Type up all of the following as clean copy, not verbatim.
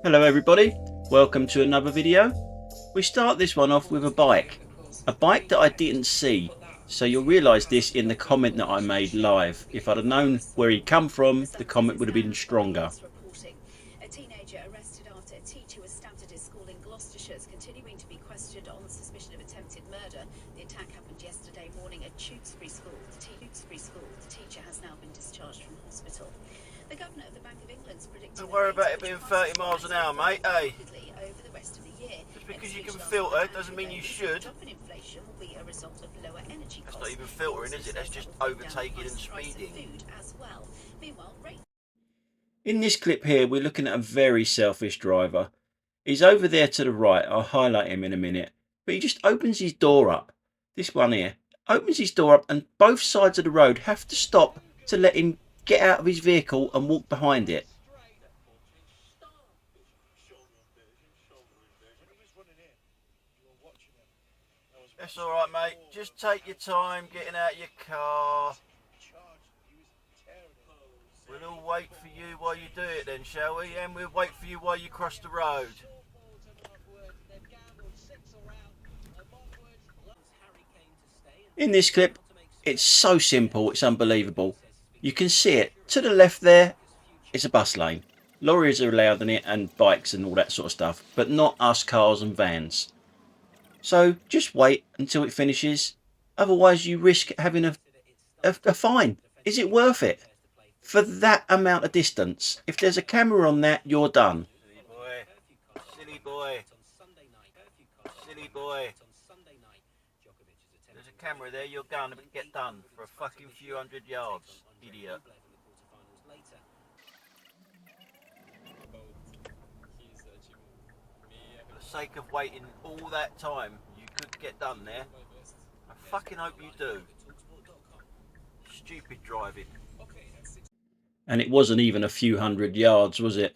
Hello everybody, welcome to another video. We start this one off with a bike that I didn't see, so you'll realise this in the comment that I made live. If I'd have known where he'd come from, the comment would have been stronger. A teenager arrested after a teacher was stabbed at his school in Gloucestershire is continuing to be questioned on suspicion of attempted murder. The attack happened yesterday morning at Tewkesbury School. The teacher has now been discharged from hospital. The governor of the Bank of England's predicting. Don't worry about it being 30 miles an hour, mate, eh? Over the rest of the year. Just because you can filter doesn't mean you should. Inflation will be a result of lower energy costs. That's not even filtering, is it? That's just overtaking and speeding. As well. Meanwhile, in this clip here, we're looking at a very selfish driver. He's over there to the right. I'll highlight him in a minute. But he just opens his door up. This one here opens his door up, and both sides of the road have to stop to let him get out of his vehicle and walk behind it. That's alright, mate. Just take your time getting out of your car. We'll all wait for you while you do it then, shall we? And we'll wait for you while you cross the road. In this clip, it's so simple, it's unbelievable. You can see it. To the left there, it's a bus lane. Lorries are allowed in it and bikes and all that sort of stuff, but not us cars and vans. So just wait until it finishes. Otherwise you risk having a fine. Is it worth it? For that amount of distance. If there's a camera on that, you're done. Silly boy. Silly boy. Silly boy. There's a camera there, you're going to get done for a fucking few hundred yards, idiot. For the sake of waiting all that time, you could get done there. I fucking hope you do. Stupid driving. And it wasn't even a few hundred yards, was it?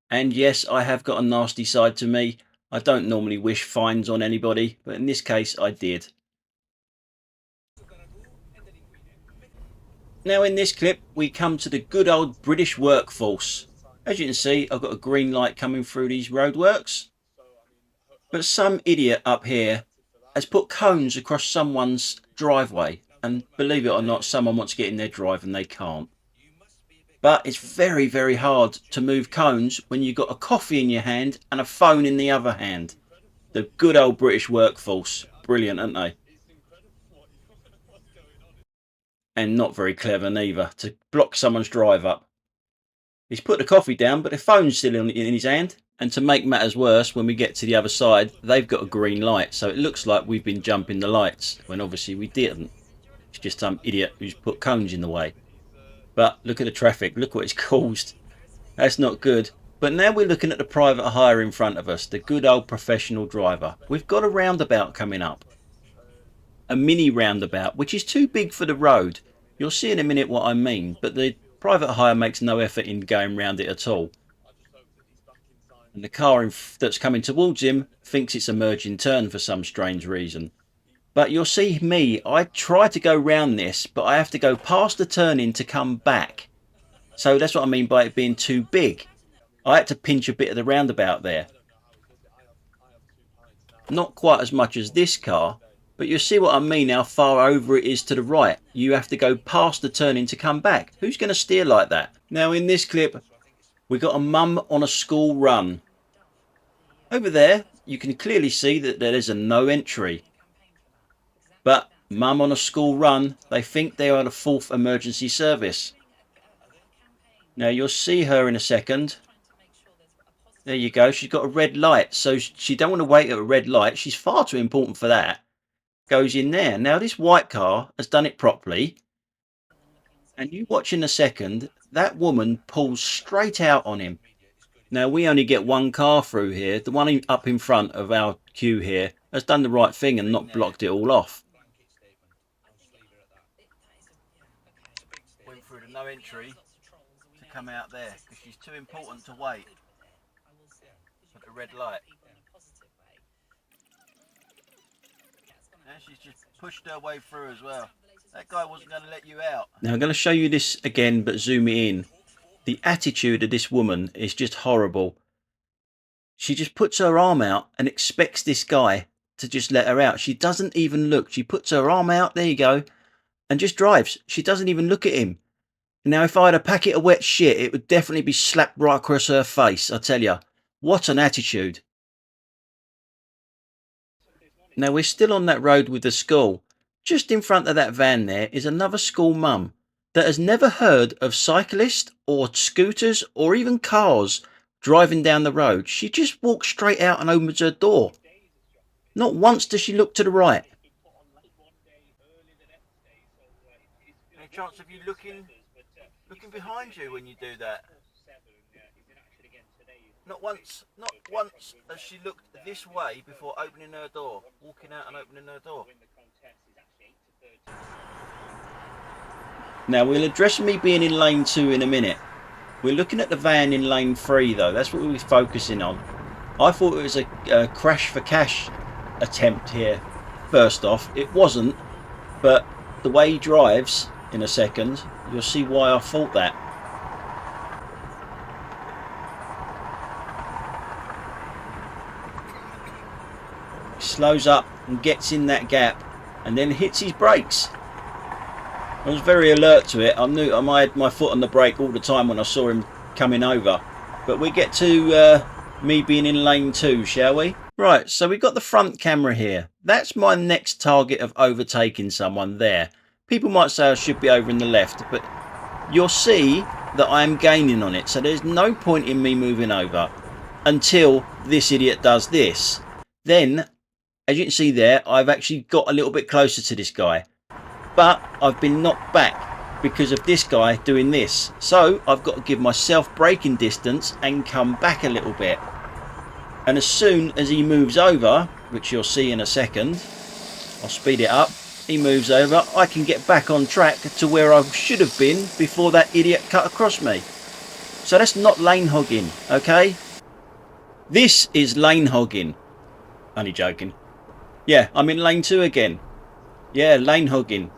And yes, I have got a nasty side to me. I don't normally wish fines on anybody, but in this case I did. Now in this clip we come to the good old British workforce. As you can see, I've got a green light coming through these roadworks. But some idiot up here has put cones across someone's driveway, and believe it or not, someone wants to get in their drive and they can't. But it's very, very hard to move cones when you've got a coffee in your hand and a phone in the other hand. The good old British workforce. Brilliant, aren't they? And not very clever neither, to block someone's drive up. He's put the coffee down, but the phone's still in his hand. And to make matters worse, when we get to the other side, they've got a green light. So it looks like we've been jumping the lights, when obviously we didn't. It's just some idiot who's put cones in the way. But look at the traffic, look what it's caused. That's not good. But now we're looking at the private hire in front of us, the good old professional driver. We've got a roundabout coming up. A mini roundabout, which is too big for the road. You'll see in a minute what I mean, but the private hire makes no effort in going round it at all. And the car that's coming towards him thinks it's a merging turn for some strange reason. But you'll see me, I try to go round this, but I have to go past the turning to come back. So that's what I mean by it being too big. I had to pinch a bit of the roundabout there. Not quite as much as this car, but you'll see what I mean how far over it is to the right. You have to go past the turning to come back. Who's going to steer like that? Now in this clip, we got a mum on a school run. Over there, you can clearly see that there is a no entry. But mum on a school run, they think they are the 4th emergency service. Now you'll see her in a second. There you go, she's got a red light. So she don't want to wait at a red light. She's far too important for that. Goes in there. Now this white car has done it properly. And you watch in a second, that woman pulls straight out on him. Now we only get one car through here. The one up in front of our queue here has done the right thing and not blocked it all off. Went through the no entry to come out there because she's too important to wait for the red light. And she's just pushed her way through as well. That guy wasn't going to let you out. Now I'm going to show you this again, but zoom it in. The attitude of this woman is just horrible. She just puts her arm out and expects this guy to just let her out. She doesn't even look. She puts her arm out, there you go, and just drives. She doesn't even look at him. Now, if I had a packet of wet shit, it would definitely be slapped right across her face, I tell you. What an attitude. Now, we're still on that road with the school. Just in front of that van there is another school mum that has never heard of cyclists or scooters or even cars driving down the road. She just walks straight out and opens her door. Not once does she look to the right. Any chance of you looking behind you when you do that? Not once has she looked this way before opening her door, walking out and opening her door. Now, we'll address me being in lane 2 in a minute. We're looking at the van in lane 3 though. That's what we're focusing on. I thought it was a crash for cash attempt here. First off, it wasn't, but the way he drives in a second, you'll see why I thought that. He slows up and gets in that gap and then hits his brakes. I was very alert to it. I knew I had my foot on the brake all the time when I saw him coming over. But we get to me being in lane 2, shall we? Right, so we've got the front camera here. That's my next target of overtaking someone there. People might say I should be over in the left, but you'll see that I am gaining on it. So there's no point in me moving over until this idiot does this. Then, as you can see there, I've actually got a little bit closer to this guy. But I've been knocked back because of this guy doing this. So I've got to give myself braking distance and come back a little bit. And as soon as he moves over, which you'll see in a second, I'll speed it up. He moves over, I can get back on track to where I should have been before that idiot cut across me. So that's not lane hogging, okay? This is lane hogging. Only joking. Yeah, I'm in lane 2 again. Yeah, lane hogging.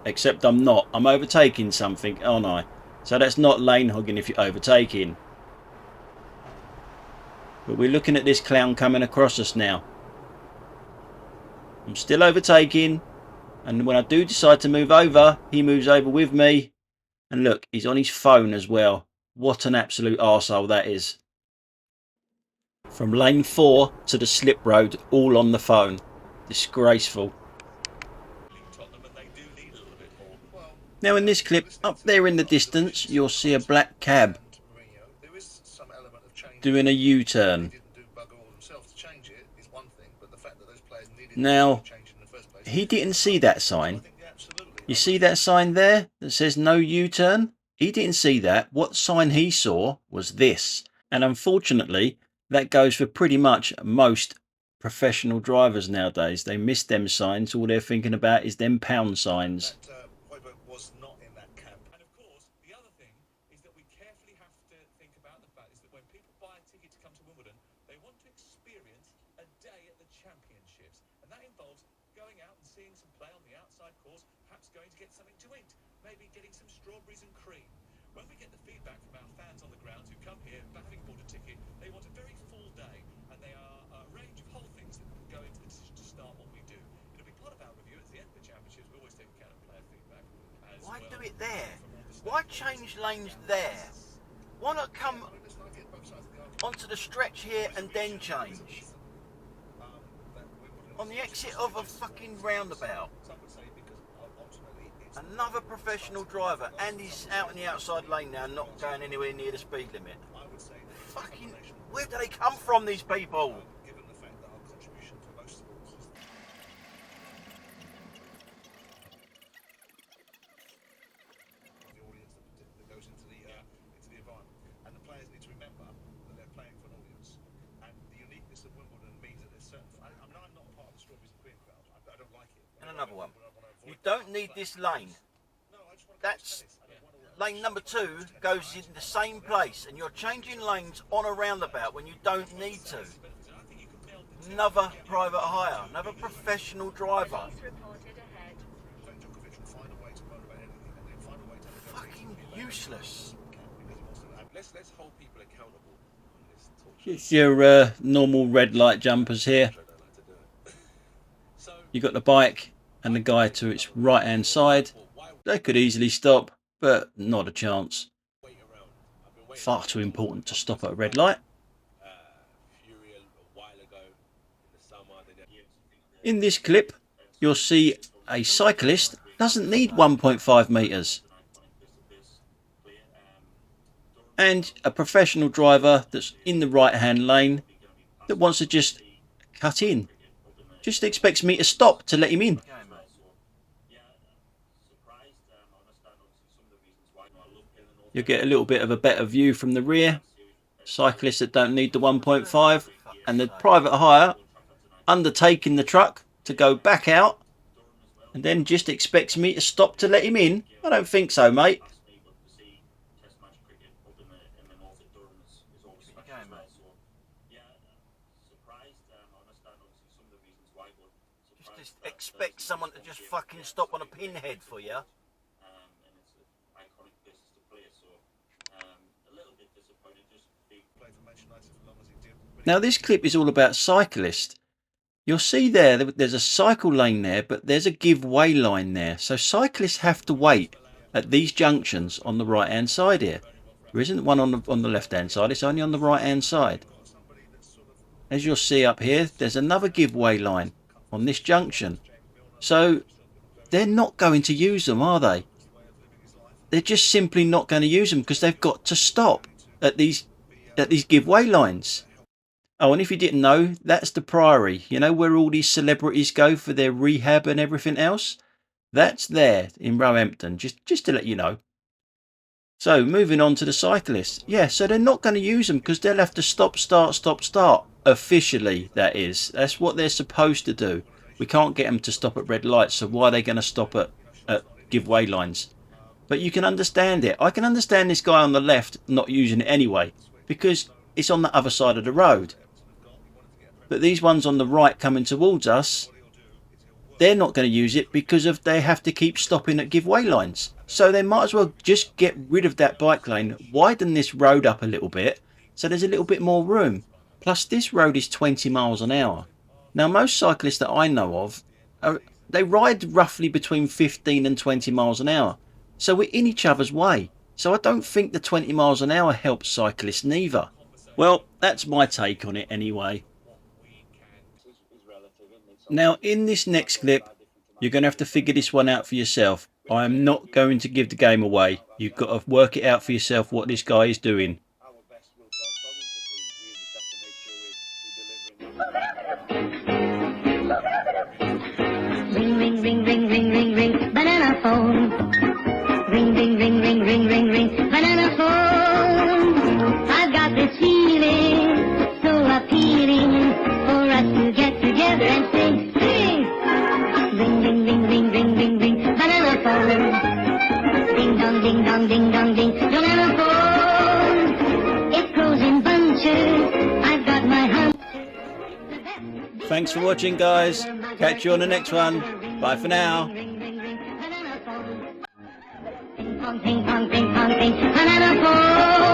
Except I'm not. I'm overtaking something, aren't I? So that's not lane hogging if you're overtaking. But we're looking at this clown coming across us now. I'm still overtaking. And when I do decide to move over, he moves over with me. And look, he's on his phone as well. What an absolute arsehole that is. From lane 4 to the slip road, all on the phone. Disgraceful. Now in this clip, up there in the distance, you'll see a black cab doing a U-turn. Now, he didn't see that sign. You see that sign there that says no U-turn? He didn't see that. What sign he saw was this. And unfortunately, that goes for pretty much most professional drivers nowadays. They miss them signs. All they're thinking about is them pound signs. Was not in that camp. And of course, the other thing is that we carefully have to think about the fact is that when people buy a ticket to come to Wimbledon, they want to experience a day at the championships. And that involves going out and seeing some play on the outside course, perhaps going to get something to eat, maybe getting some strawberries and cream. When we get the feedback from our fans on the ground who come here, but having bought a ticket, they want a very full day. And they are a range of whole things that go into the decision to start what we do. It'll be part of our review at the end of the championships. We always take account of player feedback. Why do it there? Why change lanes there? Why not come onto the stretch here and then change? On the exit of a fucking roundabout. Another professional driver, and he's out in the outside lane now, not going anywhere near the speed limit. Fucking, where do they come from, these people? And another one. You don't need this lane. That's lane number 2 goes in the same place, and you're changing lanes on a roundabout when you don't need to. Another private hire, another professional driver. Fucking useless. Let's hold people accountable. It's your normal red light jumpers here. You've got the bike and the guy to its right hand side. They could easily stop, but not a chance. Far too important to stop at a red light. In this clip, you'll see a cyclist doesn't need 1.5 metres. And a professional driver that's in the right hand lane that wants to just cut in. Just expects me to stop to let him in. You'll get a little bit of a better view from the rear. Cyclists that don't need the 1.5 and the private hire undertaking the truck to go back out and then just expects me to stop to let him in. I don't think so, mate. Just expect someone to just fucking stop on a pinhead for you. Now this clip is all about cyclists. You'll see there's a cycle lane there, but there's a give way line there. So cyclists have to wait at these junctions on the right hand side here. There isn't one on the left hand side, it's only on the right hand side. As you'll see up here, there's another give way line on this junction. So they're not going to use them, are they? They're just simply not going to use them because they've got to stop at these give way lines. Oh, and if you didn't know, that's the Priory. You know where all these celebrities go for their rehab and everything else? That's there in Roehampton, just to let you know. So, moving on to the cyclists. Yeah, so they're not going to use them because they'll have to stop, start, stop, start. Officially, that is. That's what they're supposed to do. We can't get them to stop at red lights, so why are they going to stop at give way lines? But you can understand it. I can understand this guy on the left not using it anyway, because it's on the other side of the road. But these ones on the right coming towards us, they're not going to use it because of they have to keep stopping at give way lines. So they might as well just get rid of that bike lane, widen this road up a little bit so there's a little bit more room. Plus this road is 20 miles an hour. Now most cyclists that I know of, they ride roughly between 15 and 20 miles an hour. So we're in each other's way. So I don't think the 20 miles an hour helps cyclists neither. Well, that's my take on it anyway. Now in this next clip, you're going to have to figure this one out for yourself. I am not going to give the game away. You've got to work it out for yourself what this guy is doing. Ring, ring, ring, ring, ring, ring, ring, banana phone. Ring, ring, ring, ring, ring, ring, ring, banana phone. I've got this feeling so appealing for us to get together and sing, sing. Ring, ring, ring, ring, ring, ring, ring, banana phone. Ding dong, ding dong, ding dong, ding, banana phone. It grows in bunches. I've got my hunt. Thanks for watching, guys. Catch you on the next one. Bye for now. Ping pong, ping pong, ping pong, ping, banana phone.